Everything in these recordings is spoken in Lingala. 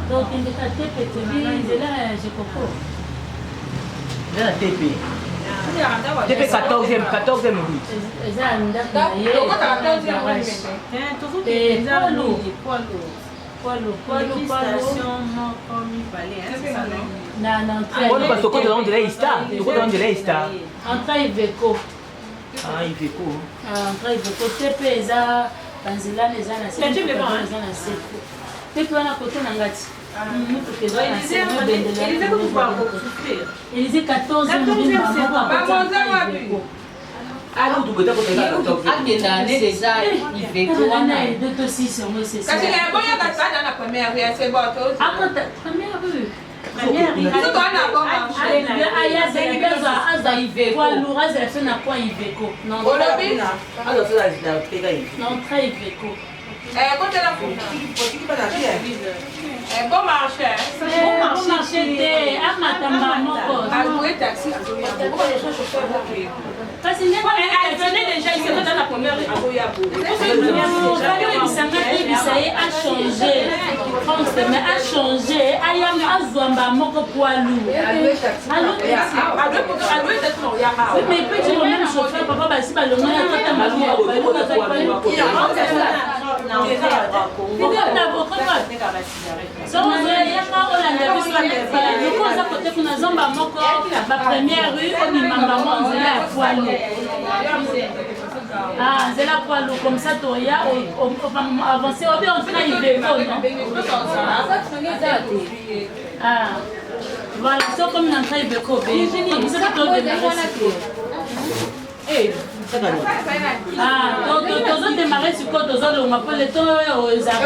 Donc, il est à TP, c'est là, je comprends. Là, TP. TP 14e route. Parce que côté de l'Aïsta. Entrée Iveco. Ah, Iveco. Entrée Iveco. TP, ça, Banzela, les ans, TP, on a côté Nangati. Élysée 14 bon marché. Bon marché. Parce que elle venait déjà ici dans la première rue. A changé. Mais a changé. Ayam Azouamba Moko Poilou. Mais il peut dire le même chauffeur, papa, bah si bah le moins à ah, c'est la poilu comme ça, on va avancer, on va entrer dans les ah, voilà, c'est comme une entrée de Kobe. Ah, donc tu as démarré sur quoi? Tu as démarré le temps aux arrêts.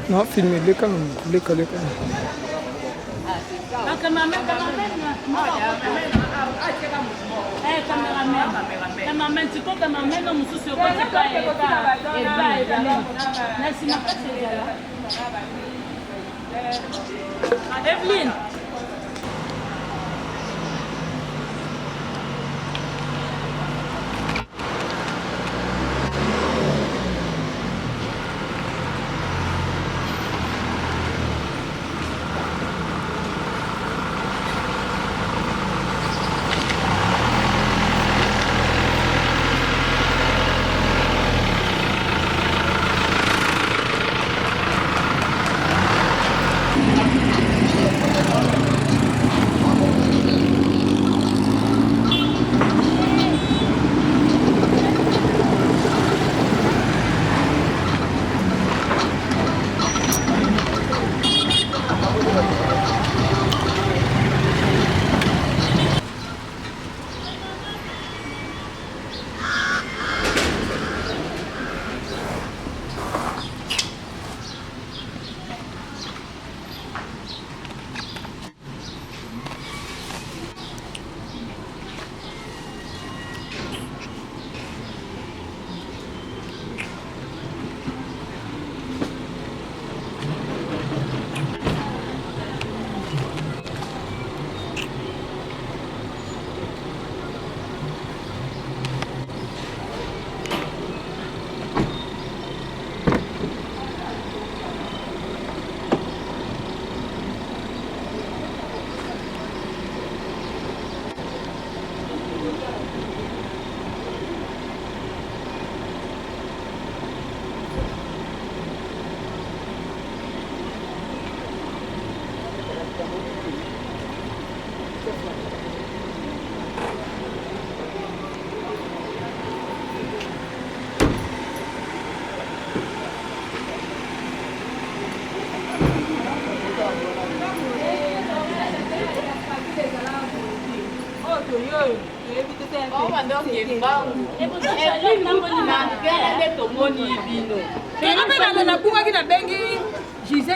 Non, filmez les canons, les canons. Cameraman, tu peux cameraman dans mon souci au côté pas merci ma frère c'est là. Evelyne.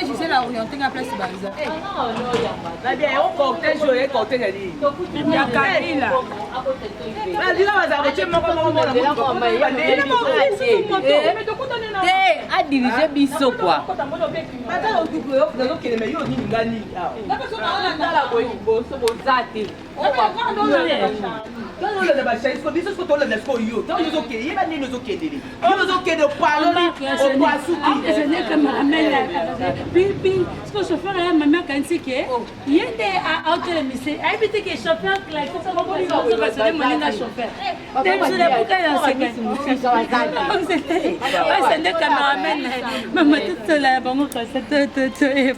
Gisèle a orienté la place Barza. La bien, on cortège, on cortège ali. Il y a Kabila. La dina bazaro, tu m'as a dirigé biso quoi. Attends, on coupe le dans que les yo ni ngani. La personne a la bosso bozate. Quand on le bâche, il faut dire ce que on le laisse pour yo. Quand nous OK, il va ni nous OK délire. Nous OK de parler au Kwasuki. Je n'ai que ma mère. Puis ce que chauffeur est ma mère quand c'est que il y a des autres lycées. Habité que chauffeur là, il faut savoir comment on va se demander à chauffeur. Dem je la pourquoi il c'est des caméramans. Maman toute là bon c'est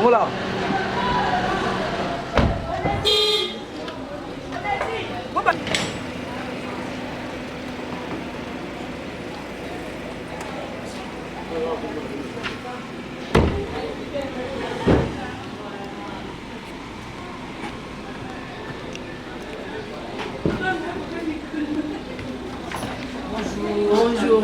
Voilà. Bonjour.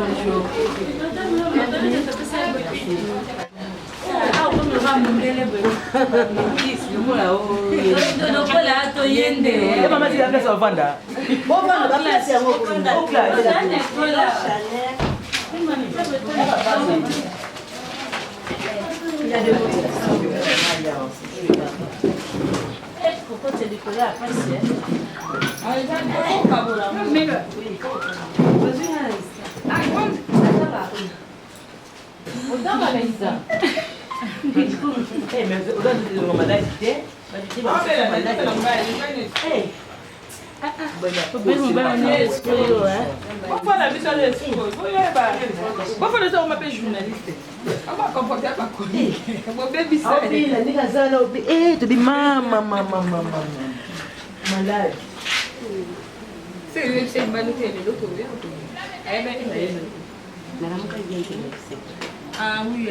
Ah oui,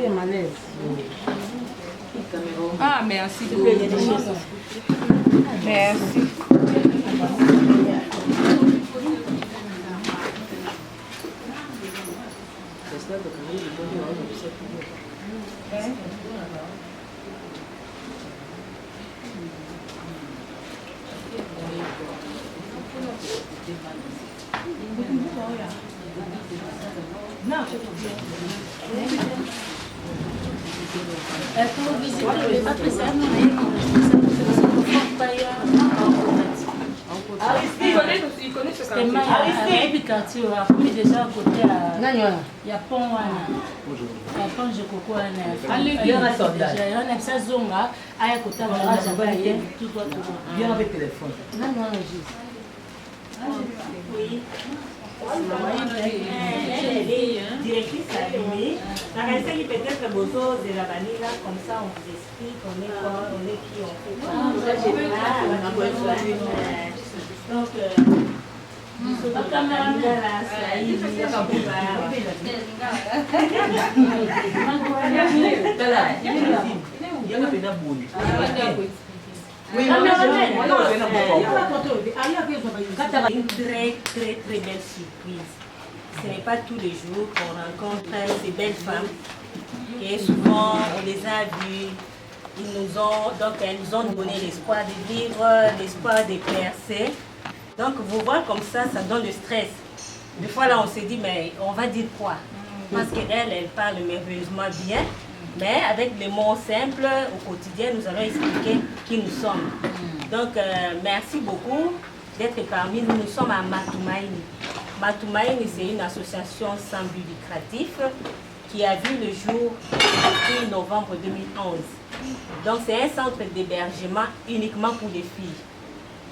malaise. Ah, merci beaucoup. Merci. Non, Pour visiter, pas que ça, non, Il connaît ce tellement il y a quartier, il déjà à côté, il y a pont, il y a pont de coco, il y a un excès zonga, il y a côté, il y a tout droit. Viens avec téléphone. Non, non, juste. Oui. Directrice allumée. La réalité qui peut-être besoin de la vanille là, comme ça on vous explique, on est quoi, on est qui, on fait quoi. Donc, la caméra là, ça y une très belle surprise. Ce n'est pas tous les jours qu'on rencontre ces belles femmes. Et souvent, on les a vues. Elles nous ont donné l'espoir de vivre, l'espoir de percer. Donc, vous voir comme ça donne le stress. Des fois, là, on se dit, mais on va dire quoi? Parce qu'elle parle merveilleusement bien. Mais avec les mots simples, au quotidien, nous allons expliquer qui nous sommes. Donc, merci beaucoup d'être parmi nous. Nous sommes à Matumaini. Matumaini, c'est une association sans but lucratif qui a vu le jour depuis novembre 2011. Donc, c'est un centre d'hébergement uniquement pour les filles.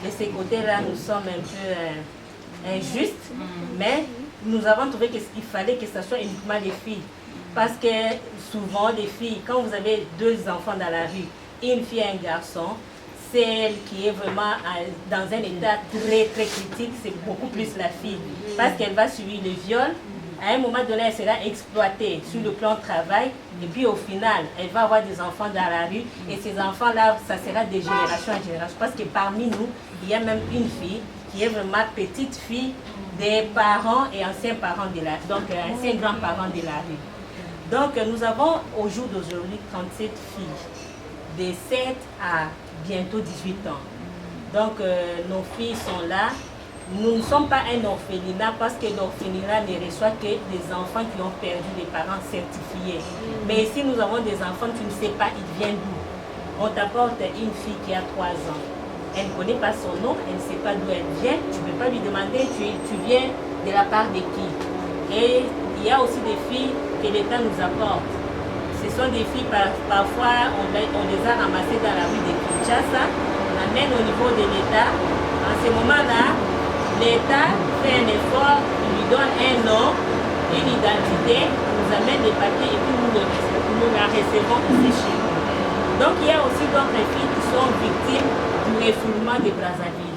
De ce côté-là, nous sommes un peu injustes, mais nous avons trouvé qu'il fallait que ce soit uniquement les filles. Parce que souvent, les filles, quand vous avez deux enfants dans la rue, une fille et un garçon, celle qui est vraiment dans un état très critique, c'est beaucoup plus la fille. Parce qu'elle va subir le viol, à un moment donné, elle sera exploitée sur le plan de travail, et puis au final, elle va avoir des enfants dans la rue, et ces enfants-là, ça sera de génération en génération. Parce que parmi nous, il y a même une fille qui est vraiment petite fille des parents et anciens parents de la rue, donc anciens grands-parents de la rue. Donc nous avons au jour d'aujourd'hui 37 filles, de 7 à bientôt 18 ans. Donc nos filles sont là. Nous ne sommes pas un orphelinat parce que l'orphelinat ne reçoit que des enfants qui ont perdu des parents certifiés. Mais ici nous avons des enfants, tu ne sais pas, ils viennent d'où. On t'apporte une fille qui a 3 ans. Elle ne connaît pas son nom, elle ne sait pas d'où elle vient. Tu ne peux pas lui demander, tu viens de la part de qui. Et il y a aussi des filles que l'État nous apporte. Ce sont des filles, parfois on les a ramassées dans la rue de Kinshasa, on amène au niveau de l'État. En ce moment-là, l'État fait un effort, il lui donne un nom, une identité, on nous amène des papiers et puis nous la recevons ici chez nous. Donc il y a aussi d'autres filles qui sont victimes du refoulement de Brazzaville.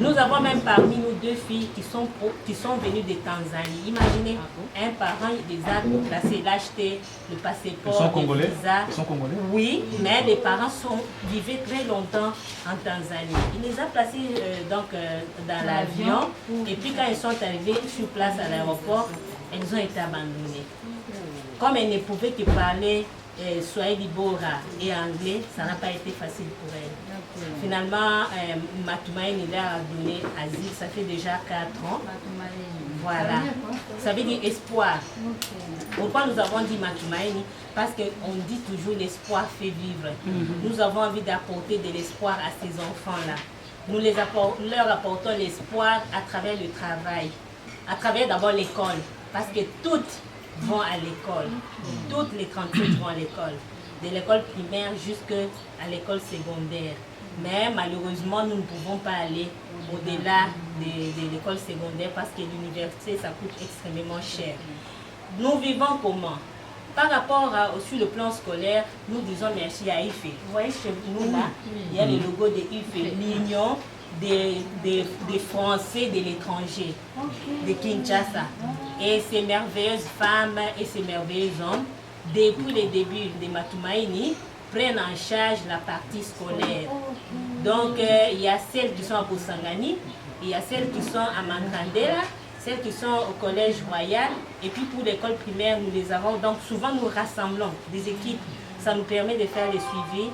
Nous avons même parmi nous 2 filles qui sont venues de Tanzanie. Imaginez, un parent les a placés, l'a acheté le passeport, ils sont congolais? le visa. Ils sont congolais? Oui, mais les parents vivaient très longtemps en Tanzanie. Il les a placés dans l'avion et puis quand ils sont arrivés sur place à l'aéroport, elles ont été abandonnées. Comme elles ne pouvaient que parler Swahili Bora et anglais, ça n'a pas été facile pour elles. Finalement, Matumaini leur a donné asile, ça fait déjà 4 ans. Voilà. Ça veut dire espoir. Pourquoi nous avons dit Matumaini? Parce qu'on dit toujours l'espoir fait vivre. Nous avons envie d'apporter de l'espoir à ces enfants-là. Nous leur apportons l'espoir à travers le travail, à travers d'abord l'école. Parce que toutes vont à l'école. Toutes les 37 vont à l'école. De l'école primaire jusqu'à l'école secondaire. Mais malheureusement, nous ne pouvons pas aller au-delà de l'école secondaire parce que l'université, ça coûte extrêmement cher. Nous vivons comment? Par rapport sur le plan scolaire, nous disons merci à IFE. Vous voyez chez nous là, il y a le logo de IFE, l'Union des Français de l'étranger, de Kinshasa. Et ces merveilleuses femmes et ces merveilleux hommes, depuis le début de Matumaini, prennent en charge la partie scolaire. Donc, il y a celles qui sont à Poussangani, il y a celles qui sont à Mankandela, celles qui sont au collège royal, et puis pour l'école primaire, nous les avons. Donc, souvent, nous rassemblons des équipes. Ça nous permet de faire le suivi.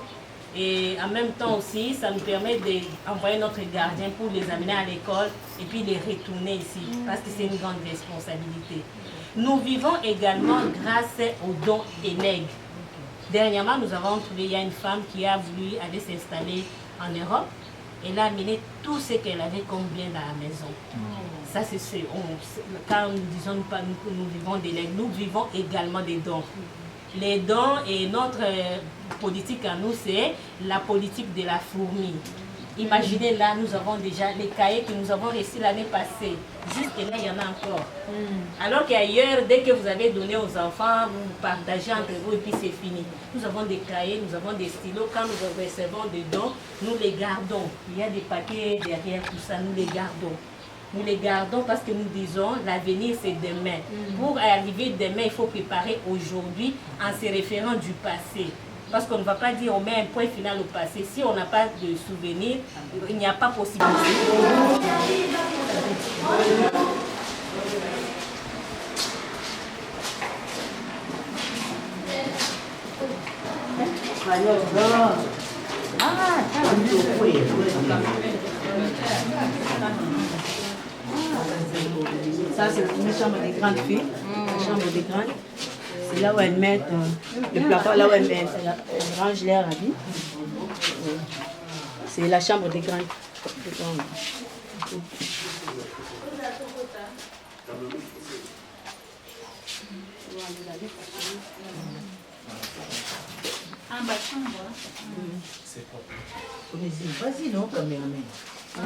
Et en même temps aussi, ça nous permet d'envoyer notre gardien pour les amener à l'école et puis les retourner ici, parce que c'est une grande responsabilité. Nous vivons également grâce aux dons et legs. Dernièrement, nous avons trouvé, il y a une femme qui a voulu aller s'installer en Europe. Elle a amené tout ce qu'elle avait comme bien dans la maison. Ça, quand nous disons pas nous vivons des legs, nous vivons également des dons. Les dons et notre politique à nous, c'est la politique de la fourmi. Imaginez là, nous avons déjà les cahiers que nous avons reçus l'année passée. Juste là, il y en a encore. Alors qu'ailleurs, dès que vous avez donné aux enfants, vous partagez entre vous et puis c'est fini. Nous avons des cahiers, nous avons des stylos. Quand nous recevons des dons, nous les gardons. Il y a des papiers derrière tout ça, nous les gardons. Nous les gardons parce que nous disons l'avenir c'est demain. Pour arriver demain, il faut préparer aujourd'hui en se référant du passé. Parce qu'on ne va pas dire on met un point final au passé. Si on n'a pas de souvenir, il n'y a pas possibilité. Ça, c'est une chambre des grandes filles. La chambre des grandes. C'est là où elles mettent le plafond, là où elles rangent leur habit. C'est la chambre des grandes. Vas-y, non, caméraman.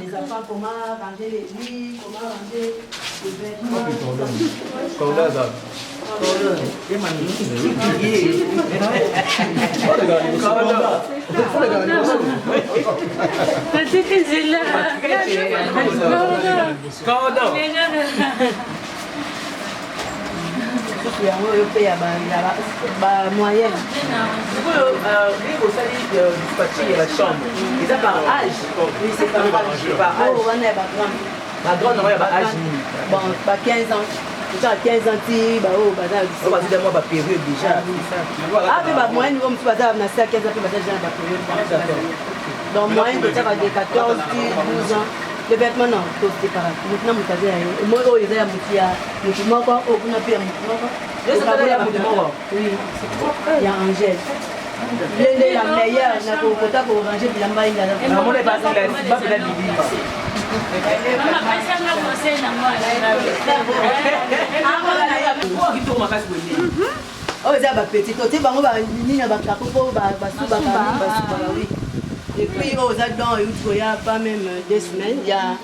Les enfants, comment ranger les lits, comment ranger les vêtements. Moyenne. La chambre. Ils ont par âge. Oui, c'est par âge. Oh, on est La grande, on a âge. Bon, pas 15 ans. Tu as 15 ans, tu vas au bazar. On va dire moi, période déjà. Ah, mais moyenne, nous, on va bazar, on a 15 ans, puis bazar, j'ai un période. Donc, moyenne, tu as 14, 12 ans. Les vêtements, non, c'est pareil. Maintenant, vous savez, moi, il y a un petit, il y a un petit, oui, il y a Angèle. Il est la meilleure, il y a un côté pour ranger, puis il y a un bail. Oh, c'est un petit côté, il y a un oui. Et puis, aux Adans, il n'y a pas même 2 semaines, il y a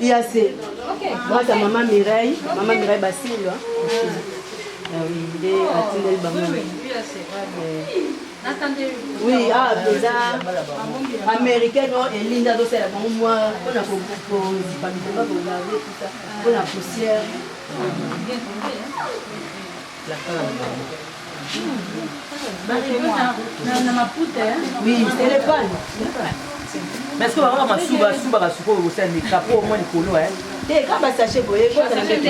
IAC. Moi, c'est maman Mireille Basile. Oui, il est à Tindel Bamou. Oui, ah, déjà, américaine, et Linda, c'est la bonne moi, on a pour la poussière. Oui, c'est les pannes. Mais est-ce que vous avez un souba au sein des capot au moins les colos? Et quand vous sachez, vous voyez, quand vous avez des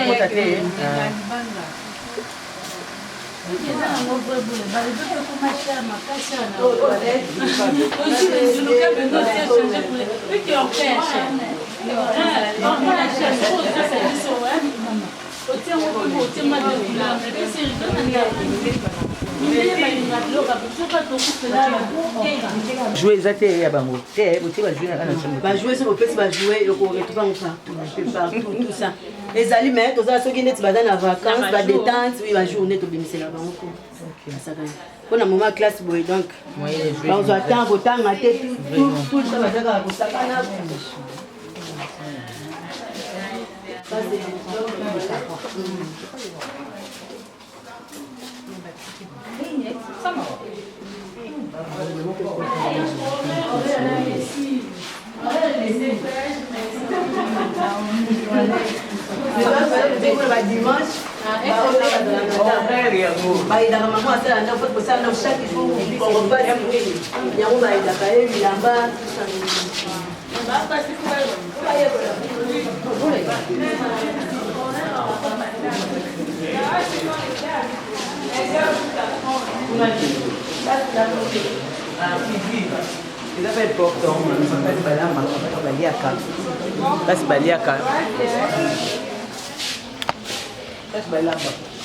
jouer exactement à Bango. Jouer sur le petit, jouer, il faut retrouver partout, tout ça. Les aliments, tous ceux qui sont en vacances, la détente, oui, la journée, tout bien, c'est là-bas. On a un moment classe, donc, on doit attendre, autant mater tout le temps, ça, c'est dimanche, ils appellent portant,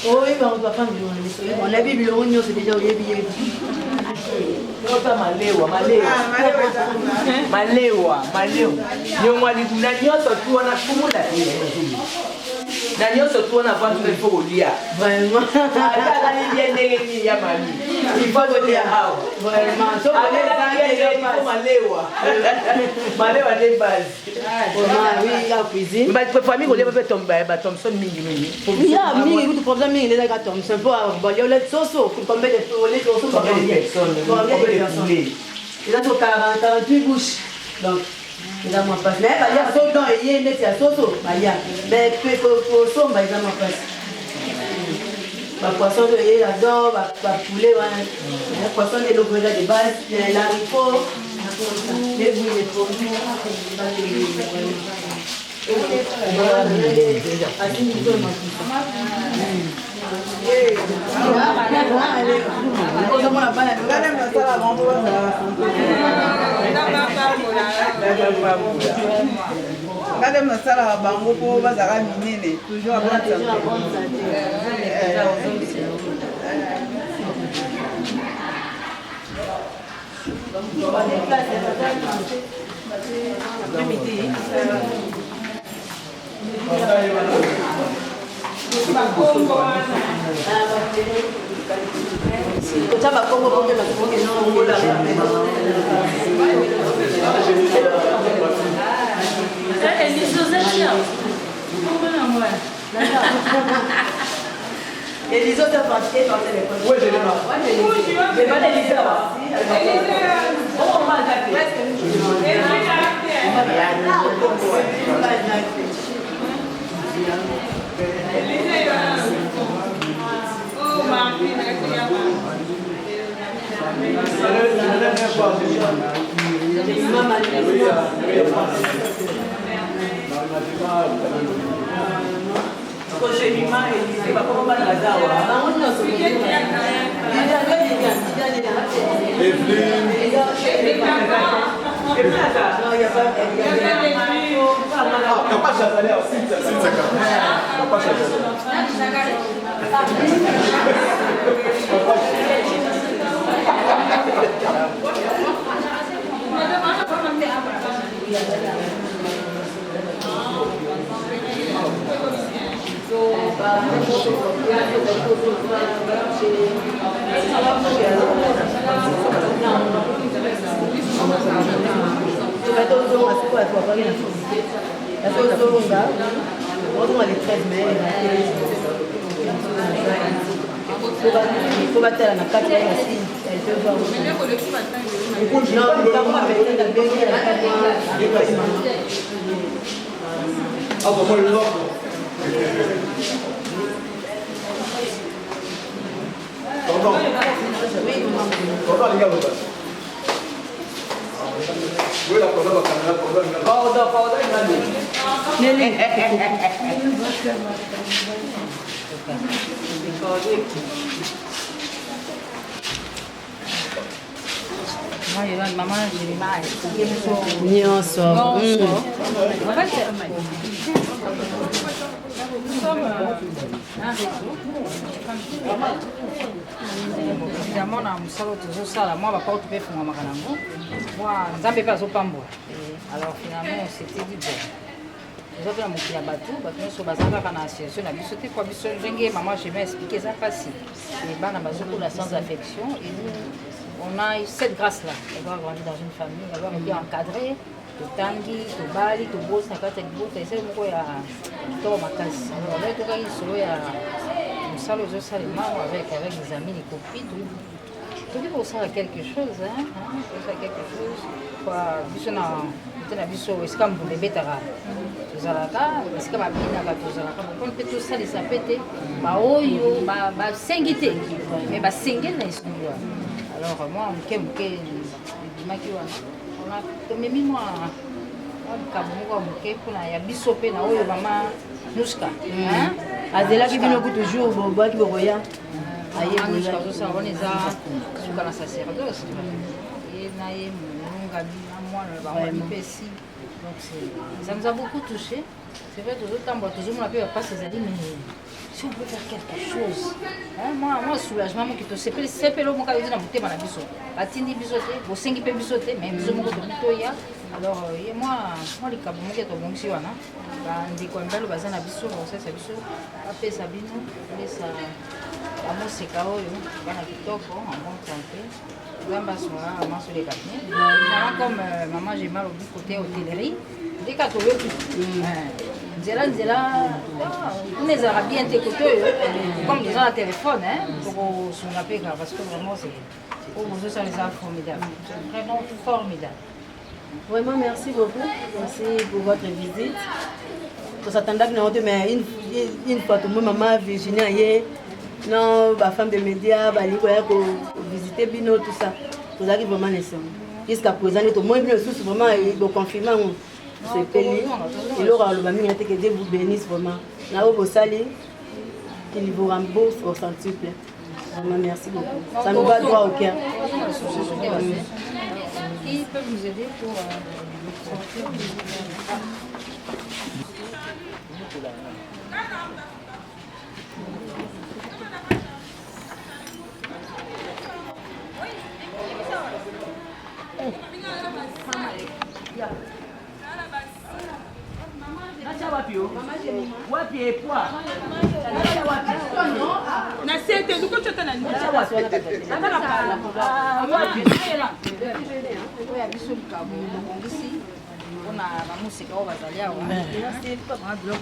Oui, on doit pas me journaliste. On a vu le oignon, c'est déjà au yébi. Malewa. Nyomwali kuna nyonso tu wana kumula. Na nyonso tu wana vantu befo olia. Vraiment. Ata ni ndenge ni ya mami. Il faut le hao. Vraiment. So Malewa. Malewa de base. oui, la cuisine. Mais pour famille on lève ba Thompson mingi. Il y a mingi tout problème mingi les gars Thompson pour bon yo le soso pour combien de soso pour combien de personnes. Il a 48 bouches. Donc il a moins pas. Mais il y a so dans et il y a soso, il y a mais pour so il y a moins pas. Ba poisson de yé là-dedans, ba poulet la poisson de l'eau de base, l'haricot, les bouilles de produits. Regardez ma salle à Bango pour Bazara Minene, toujours à bonne santé. Et les autres parties dans les téléphone. Oui, je l'ai pas. J'ai pas d'Élysée là-bas. On va il faut battre la carte, elle peut voir. Non, pas moi, mais elle peut dire Maman, j'ai mal. Nyonso. Évidemment, na musalo tozosala moi baporte mpe efungwamaka nango moi nzambe mpe azopambola alors finalement c'était dit bon toza mpe na mokili ya bato nyonso baza kaka na situation na biso te po biso ndenge mama je vais expliquer eza mpasi bana bazokola sans affection et on a eu cette grâce là d'avoir grandi dans une famille d'avoir été encadré totangi tobali tobosi na kati ya libota esali moko ya kitoko makasi alors nde tokaki solo ya mosala ozosalema avec des amis les copines toki kosala quelque chose kosala quelque chose biso na te na biso esika mbunda ebetaka tozalaka esika babinaka tozalaka bokoni mpe tosalisa mpe te baoyo basengi te mais basengeli na esulu wana alors moi moke ebimaki wana tomemi mwa likambo moko ya moke mpona ya biso mpe na oyo mama nuska azelaki bino kutu jour boboaki bokoya nuska ozosala wana eza suka na sacerdoce ye na ye molungami na mwana na bango mipesi Donc ça nous a beaucoup touché. C'est vrai, toujours on a pu pas ces années, mais si on peut faire quelque chose. Hein, moi, soulagement, moi, qui te sais, c'est peu le mot qui a été dans la biseau. La tindi bisoté, au 5 peut bisoter, mais biseau, moi, alors, moi, les cabos, moi, qui est au bon si on a. On dit qu'on va le baser dans la biseau, on sait, c'est biseau. Après, ça vient, on laisse à mon sécao, on va à Kitoko, en bonne santé. Comme maman, j'ai mal au bout côté hôtellerie. Dès qu'à trouver tout. Nzela, on les a bien écoutés, comme disant à téléphone, pour se rappeler, parce que vraiment, c'est pour nous, ça les a formidables. C'est vraiment formidable. Vraiment, merci beaucoup. Merci pour votre visite. On s'attendait que nous mais une fois, tout le monde, maman, Virginie, non, ma femme de médias, pour visiter Bino, tout ça. Vous avez vraiment laissé. Jusqu'à présent, tout le monde est vraiment confirmé. C'est payé. Il aura le bami que Dieu vous bénisse vraiment. Là où vous salez, qu'il vous rembourse au centuple. Vraiment, merci beaucoup. Ça nous va droit au cœur. Qui peut vous aider pour sortir du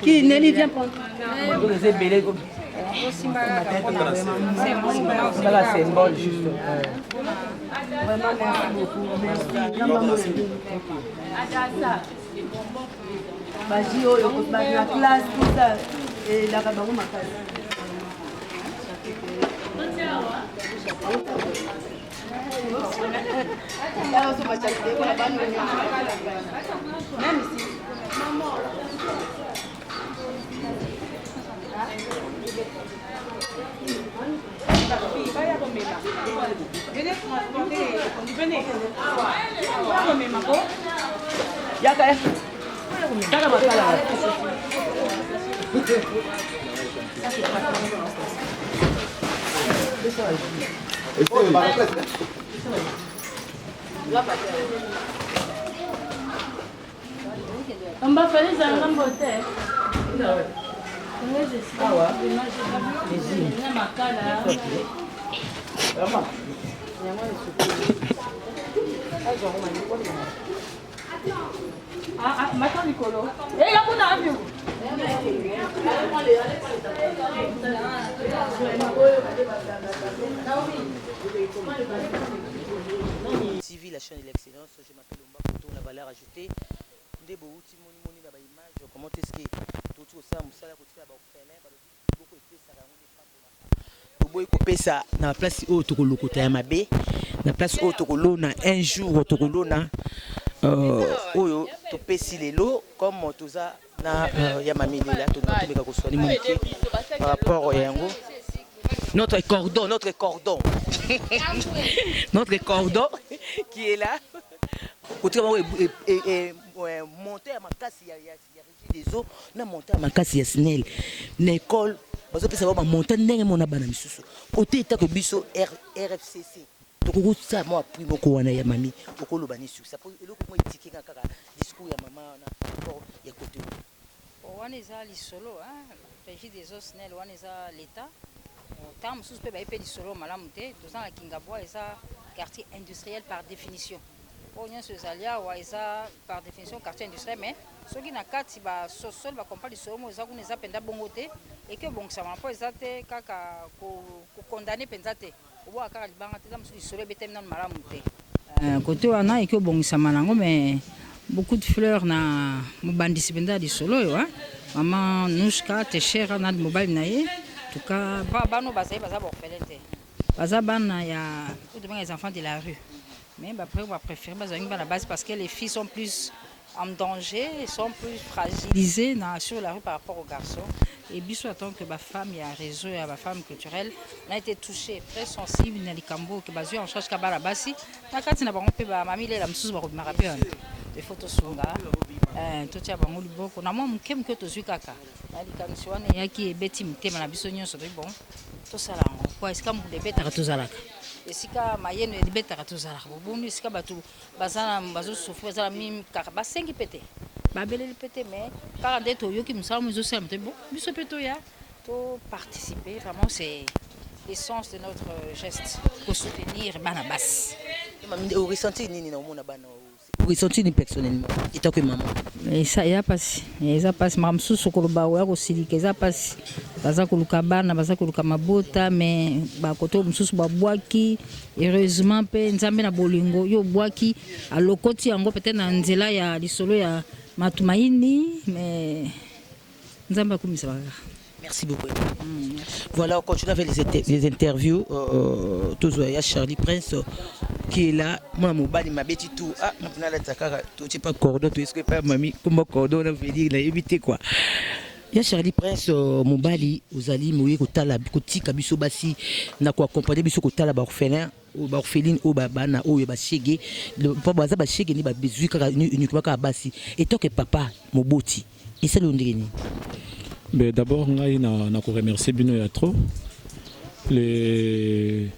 Qui Nelly vient prendre. C'est belé comme ça, c'est bon juste. Vraiment, merci beaucoup. Merci. Bagio, la classe, tout ça. Et la rabarou, ma classe. Même ici. On va faire les enfants beauté. Maintenant, Nicolo. Et il y a mon avion. TV, la chaîne de l'excellence, je m'appelle Omba Koto, la valeur ajoutée. Ndebo uti moni na ba image, comment est-ce que tout ça musala ko tia ba ofele ba beaucoup epesa ka ngoni fambo. Bobo ekopesa na place o to kolokota ya mabe, na place o to kolona un jour to kolona oyo to pesi lelo comme toza na ya mamili là to nabeka ko swali moniki par rapport yango. Notre cordon notre cordon qui est là. Côté monter à ma casse, il y a des eaux, on a monté à ma casse, il y a Snell. L'école, parce que ça va monter, n'est-ce mon abana misusu. Côté état que biso RFCC. Donc ça moi appris mon koana ya mami, pour le bani sur ça. Pour le coup moi étiqueté quand discours ya maman na pour ya côté. On est à l'isolo, hein. Régie des eaux Snell, on est à l'état. Tant que suspect va être l'isolo malamute, deux ans à Kingabois et ça quartier industriel par définition. On y a ce zalia ou ça par définition quartier industriel, mais ceux qui n'ont qu'à si bas sol va comparer sur moi ça qu'on les a pendant bongoté et que bon ça va pas exacter kaka condamné pendate au bout à car il va rentrer dans le soleil bétem dans le malamute. Côté on a et que bon ça malango mais beaucoup de fleurs na mobandi sipenda di solo yo hein maman nushka te chère na mobile naie en tout cas ba no baza bon felente baza bana ya les enfants de la rue. Mais après, on va préférer à la base parce que les filles sont plus en danger, sont plus fragilisées sur la rue par rapport aux garçons. Et bien sûr, tant que ma femme, il y a un réseau, il y a ma femme culturelle, on a été touchée, très sensible, il y a des cambo qui basent en charge de la basi. La carte n'a pas rompu, ma mamie, elle a mis sous ma photos sur totia bango liboko na mwa moke moke tozwi kaka na likamisi wana eyaki ebeti mitema na biso nyonso toyi bon tosala yango po esika moto ebetaka tozalaka esika mayeno ebetaka tozalaka boboni esika bato bazosofri bazala mimi kaka basengi pete babeleli pete mais kaka nde toyoki mosala mo ezosala moto bon biso mpe toya toparticiper vraiment c'est l'essence de notre geste pour soutenir bana basi. Au ressenti nini na omona bana au ressenti ni personnellement eta ko maman esa ya pasi eza pasi mamsusu koloba ya kosilika eza pasi baza koluka bana baza koluka mabota mais bakoto mosusu babwaki heureusement mpe nzambe na bolingo yo bwaki alokoti yango peut-être na nzela ya lisolo ya matumaini mais nzambe akumisa baka. Merci beaucoup. Voilà, on continue avec les interviews. Toujours, il y a Charlie Prince qui est là. Moi, mon bal, il m'a bêti tout. Ah, maintenant, tu sais pas cordon, tu sais pas, mamie, comment cordon, on veut dire, il a évité quoi. Il y a Charlie Prince, mon bali, aux alis, moi, kotala, kotika, biso basi, na ko accompagner biso kotala, ba orphelin, ou ba orpheline, ou ba bana, ou ba shege, le pas baza ba shege ni ba bezu kaka uniquement ka basi. Et toi que papa, mon boti, et ça le ndrini. Mais d'abord, on a remercié Bino et trop les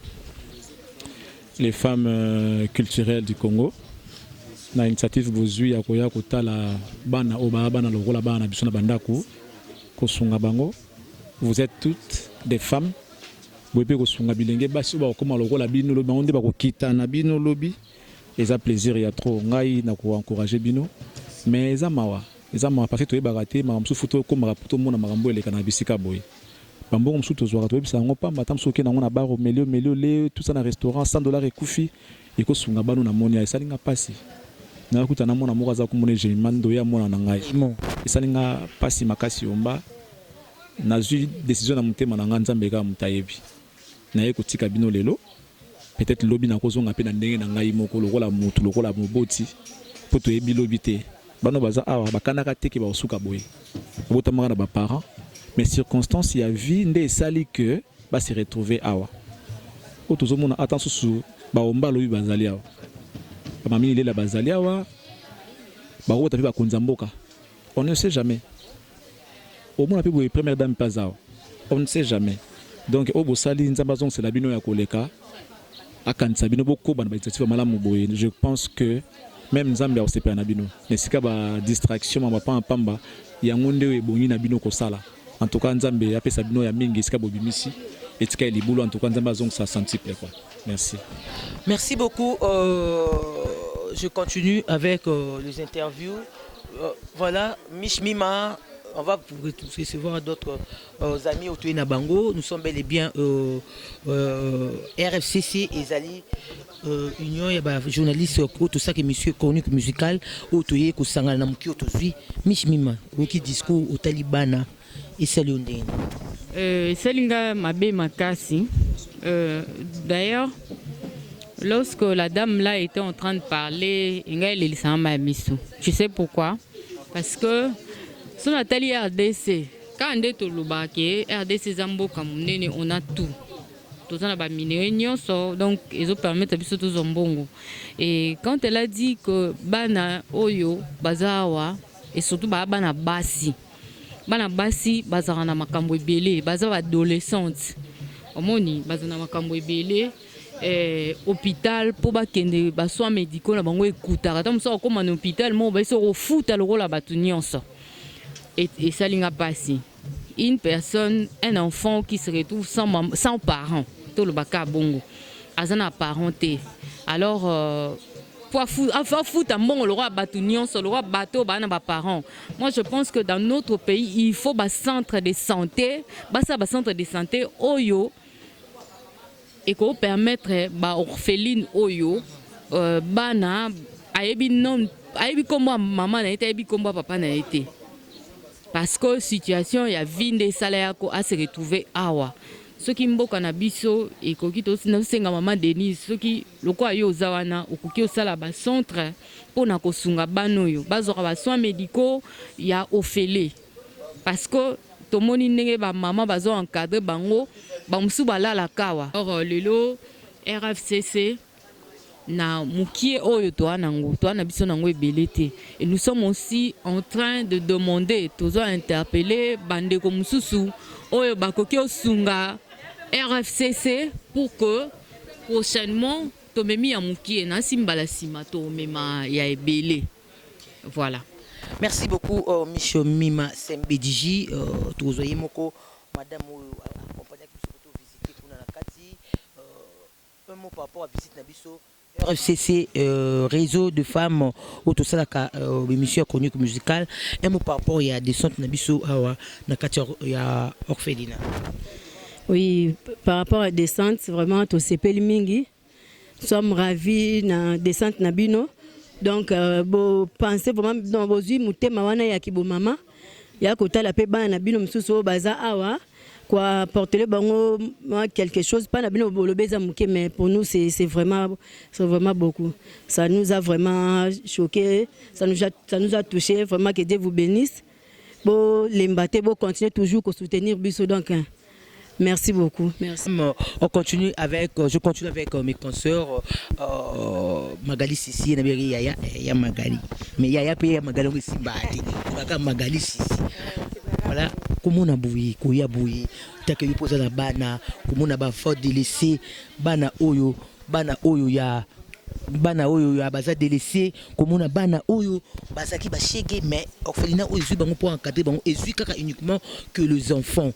femmes culturelles du Congo. Na initiative bozui ya koya kotala bana oba bana lokola bana biso na bandako kosunga bango. Vous êtes toutes des femmes. Vous pouvez kosunga bilenge basi ba koma lokola bino lobi on de ba kokita na bino lobi. Et ça plaisir ya trop ngai na ko encourager bino. Mais ça mawa les hommes parce que tu es baraté mais on photo comme rapporto mon amarambo et les cannabisika boy bambo on souto zoara to bisa ngo pa matam soke na ngona baro melio le tout ça na restaurant $100 et kufi et ko sunga banu na monia esalinga pasi na kuta na mona mokaza ko mone jemando ya mona na ngai esalinga pasi makasi omba na ju décision na mutema na nganza mbeka mutayebi na ye kotika bino lelo peut-être lobby na kozonga pe na ndenge na ngai moko lokola mutu lokola moboti po to yebi lobby te bano baza awa bakanaka te ke ba osuka boye botamaka na ba parents mais circonstances ya vie nde sali que ba se retrouver awa o tozomona attention su ba omba lobi bazali awa ba mami lela bazali awa ba rota pe ba konzamboka on ne sait jamais au moins la pe première dame pas awa on ne sait jamais donc o bo sali nzamba zong c'est la bino ya koleka akanisa bino boko bana ba initiative malamu boye je pense que même Zambia au CPA na bino nesika ba distraction ma pa pamba ya ngonde we bongi na bino ko sala en tout cas Nzambe apesa bino ya mingi esika bobimisi etika libulo en tout cas Nzambe azong ça senti quoi. Merci beaucoup. Je continue avec les interviews. Voilà, Mishmima, on va recevoir d'autres amis au Tué Nabango. Nous sommes bel et bien RFCC et Zali Union, il y a des journalistes, tout ça qui est monsieur connu musical, au Tué, au Sangana, au Tué, Mishmima, au qui discours au Talibana et Salundé. Selinga Mabe Makasi. D'ailleurs, lorsque la dame là était en train de parler, je sais pourquoi. Parce que sur la télé RDC, quand on est au Lubaki, RDC Zambo Kamunene, on a tout. Tout ça, donc ils permettent de tout zombongo. Et quand elle a dit que Bana Oyo, Bazawa, et surtout Bana Basi, Bana Basi, Bazarana Makambo Belé, Bazawa adolescente. Omoni, Bazana Makambo Belé. Hôpital pour bakende ba soins médicaux na bango ekutaka tant ça comme un hôpital mo ba so foot à l'euro la batunions et ça linga passé une personne un enfant qui se retrouve sans parents tout le baka bongo azana parenté alors pour foot à mon le roi batunions le roi bateau ba na ba parents. Moi je pense que dans notre pays il faut ba centre de santé ba ça ba centre de santé oyo et qu'on permettre ba orpheline oyo bana ayebi non ayebi comme maman na été ayebi comme papa na été parce que situation ya vinde salaire ko a se retrouver awa ce qui mboka na biso et ko kito na senga maman Denise ce qui loko ayo zawana okuki osala ba centre pona ko sunga banoyo bazora ba soins médicaux ya orphelin parce que tomoni ndenge ba maman bazo encadrer bango ba musu balala kawa. Or lelo RFCC na mukie oyo toa nango toa na biso nango ebelete. Et nous sommes aussi en train de demander tozo interpeller bandeko mususu oyo bakoki osunga RFCC pour que prochainement tomemi ya mukie na simbala sima to mema ya ebele. Voilà. Merci beaucoup Micho Mima Sembediji tozoye moko madame accompagné qui photo visiter kuna na kati un mot par rapport à visite na biso RFCC réseau de femmes autosalaka émission chronique musicale un mot par rapport à descente na biso awa na kati ya orphelinat. Oui, par rapport à descente, c'est vraiment tout CP mingi. Nous sommes ravis na descente na bino. Donc bo pensez vraiment dans vos yeux mutema wana ya kibo mama ya kota la pe bana bino msusu baza awa quoi porter le bango quelque chose pas na bino le beza muke mais pour nous c'est vraiment beaucoup. Ça nous a vraiment choqué, ça nous a touché vraiment, que Dieu vous bénisse. Bo l'embate bo continuer toujours à soutenir biso donc merci beaucoup. Merci. On continue avec, je continue avec mes consoeurs Magali Sissi et Yaya Magali. Mais Yaya Paya Magali aussi Magali Sissi. Voilà, comment on a bouillé, Kouya bouillé, t'as que pose la bana, comment on a pas faute de laisser bana oyo ya baza délaissé comment on a bana oyo bazaki ba shege mais orphelinat oyo ezui bango pour encadrer bango ezui kaka uniquement que les enfants.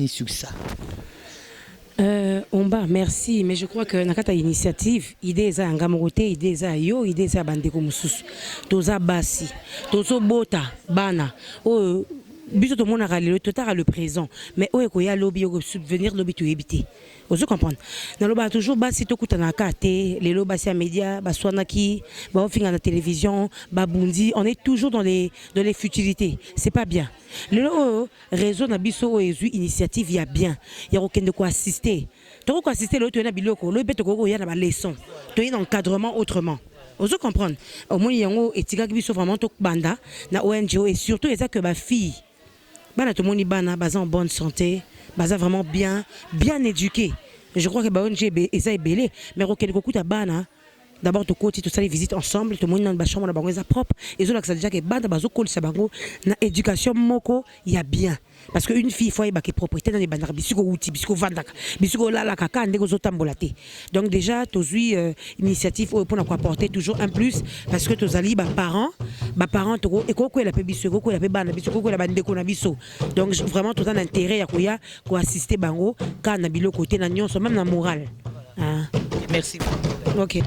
Sur ça. Omba, merci, mais je crois que nakata initiative, idée za ngamogote, idée za yo, idée za bandeko mususu, toza basi, tozo bota bana, biso to mona ralelo totara le présent, mais ekoya lobby yo subvenir lobby to éviter. Vous comprenez? Dans le toujours basi to kutana kate, les lo basi à médias, baswanaki, ba ofinga na télévision, babundi, on est toujours dans les futilités. C'est pas bien. Le réseau na biso ezu initiative ya bien. Ya aucun de quoi assister. To ko assister le to na biloko, le beto ko ya na ba leçon. To y encadrement autrement. Vous comprenez? Au moins yango etika biso vraiment to banda na ONGO et surtout eza que ba fille. Bana to moni bana baza en bonne santé. Baza vraiment bien éduqué. Je crois que ONG eza ebele, mais auquel beaucoup ta bana. D'abord to côté tout ça les visites ensemble, tout le monde dans la chambre na bango eza propre. Et zo la ça déjà que bana bazo kol sa bango na éducation moko ya bien. Parce que une fille faut y baquer propriété dans les bandar bisiko outi bisiko vandaka bisiko la kaka ndeko zo tambolate. Donc déjà tozui initiative pour na apporter toujours un plus parce que tozali parents to et ko la pe bisiko ko la pe bana bisiko ko la bandeko na biso. Donc vraiment tout un intérêt ya koya ko assister bango quand na bilo côté na nyonso même na moral. Hein? Merci. OK.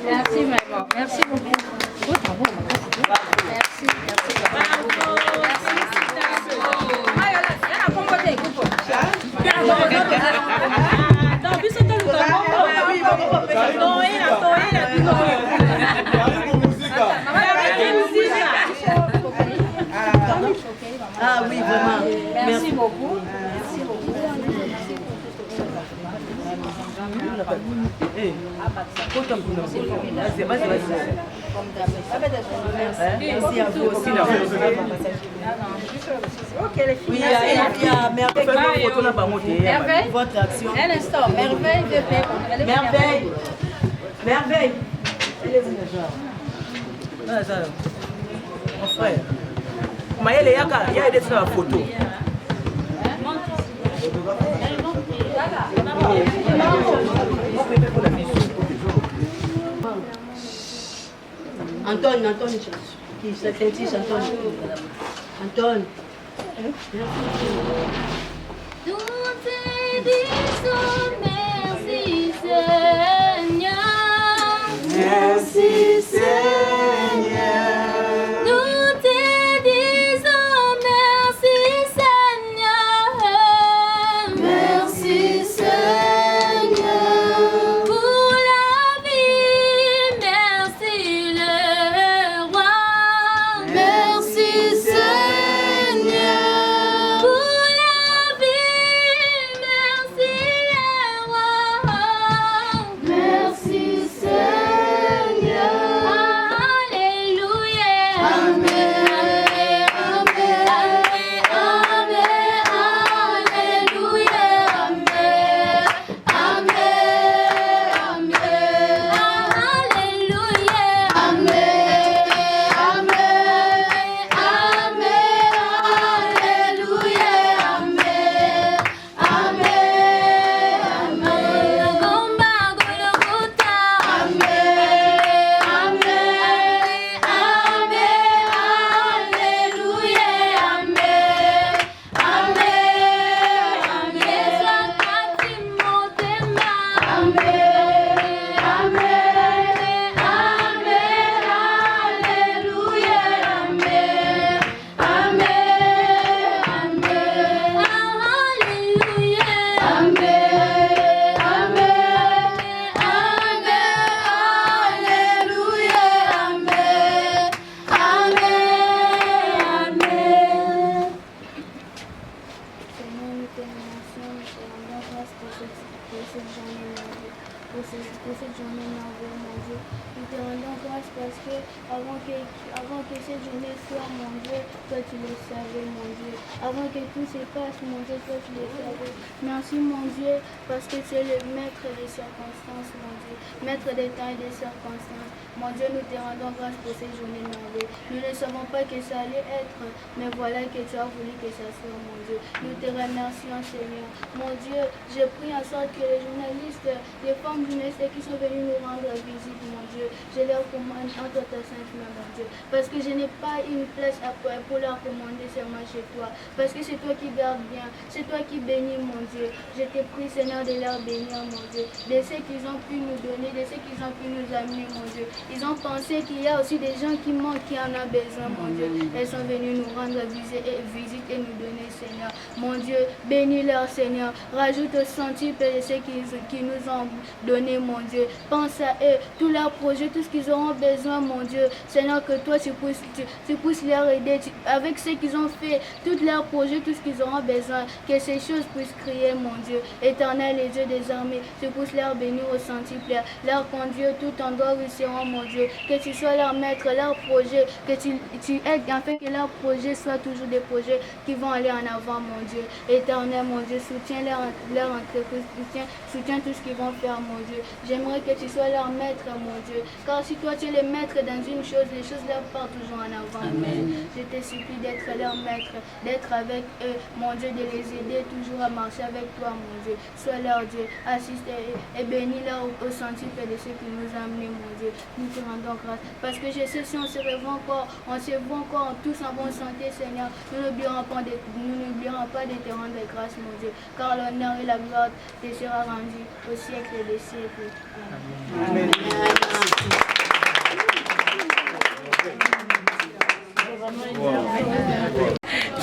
Merci maman, merci beaucoup. Merci. Ah oui, vraiment. Merci beaucoup. Merci à vous aussi. Oui, il y a Merveille. Votre action. Un instant, Merveille de paix. Merveille. Mon frère. Maëlle il y a des photos. Antoine, qui s'intitule Antoine. Toutes ces cette journée merveilleuse. Pour cette journée merveilleuse, mon Dieu. Nous te rendons grâce parce que avant que cette journée soit, mon Dieu, toi tu le savais, mon Dieu. Avant que tout se passe, mon Dieu, toi tu le savais. Merci, mon Dieu, parce que tu es le maître des circonstances, mon Dieu. Maître des temps et des circonstances. Mon Dieu, nous te rendons grâce pour cette journée merveilleuse. Nous ne savons pas que ça allait être, mais voilà que tu as voulu que ça soit, mon Dieu. Nous te remercions, Seigneur. Mon Dieu, je prie en sorte que les journalistes, les femmes du ministère qui sont venus nous rendre visite, mon Dieu, je leur commande entre ta sainte main, mon Dieu. Parce que je n'ai pas une place pour leur commander seulement chez toi. Parce que c'est toi qui gardes bien, c'est toi qui bénis, mon Dieu. Je te prie, Seigneur, de leur bénir, mon Dieu. De ce qu'ils ont pu nous donner, de ce qu'ils ont pu nous amener, mon Dieu. Ils ont pensé qu'il y a aussi des gens qui manquent, qui en ont besoin, mon Dieu. Elles sont venues nous rendre visite et nous donner, Seigneur. Mon Dieu, bénis-leur, Seigneur. Rajoute au centuple de ce qu'ils nous ont donné, mon Dieu. Pense à eux, tous leurs projets, tout ce qu'ils auront besoin, mon Dieu. Seigneur, que toi, tu puisses leur aider. Avec ce qu'ils ont fait, tous leurs projets, tout ce qu'ils auront besoin, que ces choses puissent crier, mon Dieu. Éternel et Dieu des armées, tu puisses leur bénir au centuple, leur conduire tout endroit où ils seront, mon Dieu. Que tu sois leur maître, leur projet, que tu aides afin que leurs projets soient toujours des projets qui vont aller en avant, mon Dieu. Éternel, mon Dieu, soutiens leur entreprise, soutiens tout ce qu'ils vont faire, mon Dieu. J'aimerais que tu sois leur maître, mon Dieu. Car si toi tu es le maître dans une chose, les choses leur partent toujours en avant, mon Dieu. Je te supplie d'être leur maître, d'être avec eux, mon Dieu, de les aider toujours à marcher avec toi, mon Dieu. Sois leur Dieu, assiste et bénis-leur au centuple de ce qui nous a amenés, mon Dieu. Nous te rendons grâce. Parce que je sais si on se revoit encore, on se voit encore tous en bonne santé, Seigneur. Nous n'oublierons pas de te rendre grâce, mon Dieu. Car l'honneur et la gloire te sera rendu au siècle des siècles. Amen.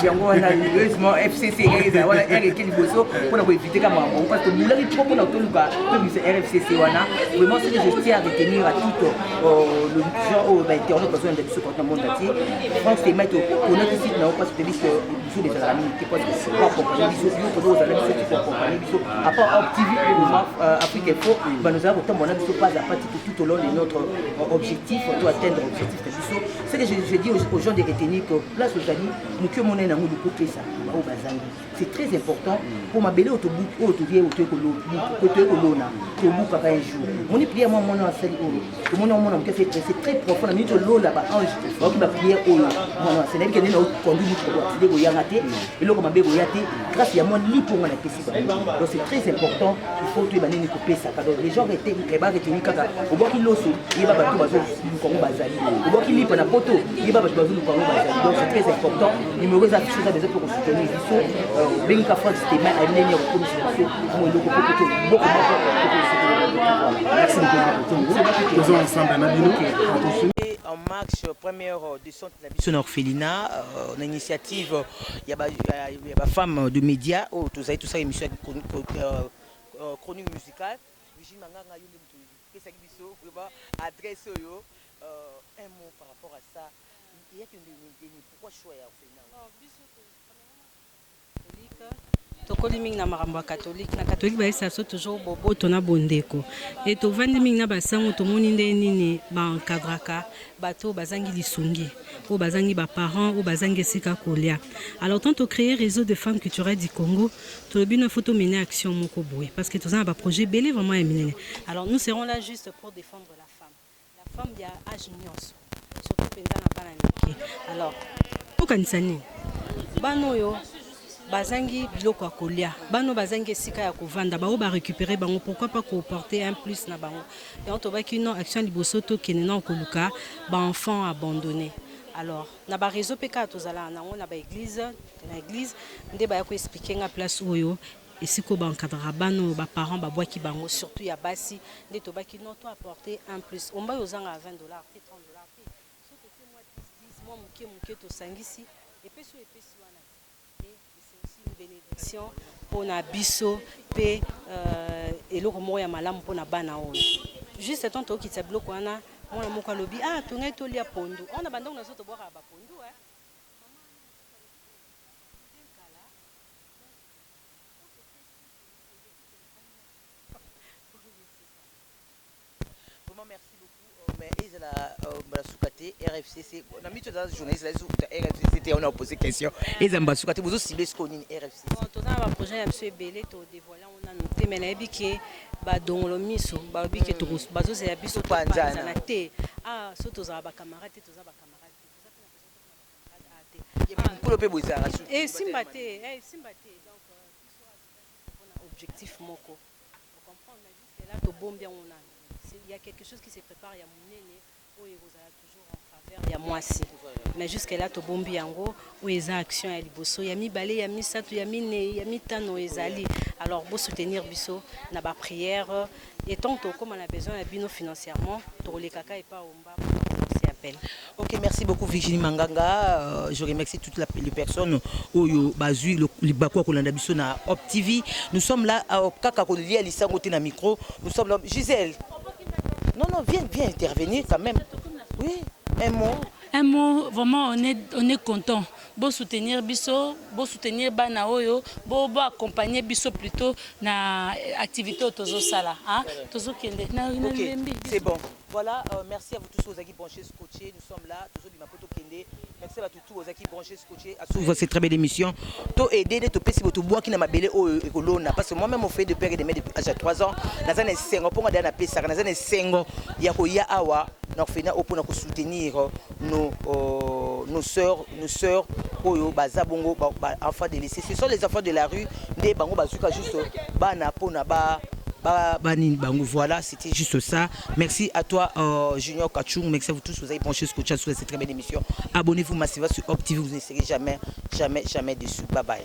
yango wana heureusement FCC wana RK liboso mpona koévite ka makambo parce que molaki trop mpona toluka tobimisa RFCC wana vraiment ce que je tiens à retenir à tout le genre oyo bainternaute bazolanda biso partout na monde entier France tema tokonaki site na yo parce que toyebi que biso ezalaka mingi te parce que po accompagne biso yo kozo ozala biso ti po accompagne biso à part Op TV Afrique Info banozala kotambola biso pas à pas tout au long de notre objectif to atteindre objectif na biso ce que je dis aux gens de retenir que place ozali moki omona nango likopesa bao bazangi c'est très important pour mabele otobuki oyo tolie otoyekolona tobukaka un jour moni prière moi mwana asali oyo tomoni omona moke c'est très profond na minute olola baange baoki baprière oyo mwana asali nayebi kende na okonduit motokoatide koyanga te eloko mabe koya te grâce ya mwa liponga na pesi bango donc c'est très important il faut toyeba nini kopesaka donc les gens baretenir kaka obwaki loso yeba bato bazolukango bazali obwaki lipa na poto yeba bato bazolukango bazali donc c'est très important numéro eza chose besoin pour soutenir biso bengika France tema ayineni ya kokomisa biso mo eloko poto boko merci beaucoup nous ensemble na bino en marche première descente de la mission orphelinat une initiative il y a femme de médias oh tout ça émission chronique musicale Virginie Manganga yo ndemto pesa biso vraiment adresse yo un mot par rapport à ça il y a que pourquoi choix ya orphelinat tokoli mingi na makambo ya catholique na catholique bayesa so toujours boboto na bondeko et tovandi mingi na basango tomoni nde nini bankadraka bato bazangi lisungi ou bazangi baparents ou bazangi esika kolia alors tant to créer réseau de femmes culturelles du Congo tolobi na photo mener action moko boye parce que tozana ba projet belé vraiment éminent alors nous serons là juste pour défendre la femme ya âge nyonso surtout penza na bana mike alors okanisa nini bano yo bazangi biloko ya kolia bano bazangi esika ya kovanda bao ba récupérer bango pourquoi pas coopporter un plus na bango et on tobaki non action liboso to kenena koluka ba enfants abandonnés alors na ba réseau peka tozala nango na ba église nde ba ya ko expliquer nga place oyo esiko ba encadrer bano ba parents ba bwaki bango surtout ya basi nde tobaki non to apporter un plus on ba yozanga à $20 $30 so to fait moi 10 moi muke to sangisi et puis wana bénédiction pour na biso pe eloko moko ya malamu pour na bana oyo juste tant to kitsa bloko wana mona moko alobi ah tongai to lia pondu on a bandongo na so to boka ba pondu merci beaucoup. Mais ils ont la RFCC. On a mis tout dans la journaliste, RFCC, on a posé question. Ils ont soukaté, vous aussi ciblez ce qu'on est RFCC. Tout ça, le projet est belé, tout dévoilé, on a noté, mais il y a ba don lo miso ba bi ke to ba zo se ya biso pa na te ah so to za ba camarade to za ba camarade pour le peu ça simba te donc on a objectif moko on comprend on a juste là to bombia on a il y a quelque chose qui se prépare il y a monene o e rozala toujours en faveur il y a moisi mais jusqu'à là to bombi yango o eza action ya liboso ya mibale ya misatu ya mine ya mitano ezali alors pour soutenir biso na ba prière et tant comme on a besoin de bino financièrement to les kaka et pas omba c'est appel. OK, merci beaucoup Virginie Manganga. Je remercie toutes les personnes oyo bazui le bakwa kolanda biso na Op TV. Nous sommes là à kaka ko lié lisango te na micro. Nous sommes là Gisèle. Non, viens intervenir quand même. Oui, un mot, vraiment on est content. Bon soutenir biso, bon soutenir bana oyo, bon accompagner biso plutôt na activité tozo sala, hein? Tozo kende. OK, c'est bon. Voilà, merci à vous tous aux qui branchés scotchés. Nous sommes là, toujours du Mapoto Kende. Merci à tous aux qui branchés scotchés. À suivre cette très belle émission. To aider de topé si votre bois qui n'a ma belle au écolona. Parce que moi-même, on fait de père et de mère depuis 3 ans. Dans un 5 ans, pour moi, dans un pesa, dans un 5 ans, il y a Koya Awa. Nous faisons pour soutenir nos sœurs, Oyo, Bazabongo, enfants de lycée. Ce sont les enfants de la rue. Des bango bazuka juste bana pona ba. Voilà, c'était juste ça. Merci à toi, Junior Kachung. Merci à vous tous. Vous avez branché ce coach sur cette très belle émission. Abonnez-vous massivement sur Op TV. Vous ne serez jamais déçus. Bye bye.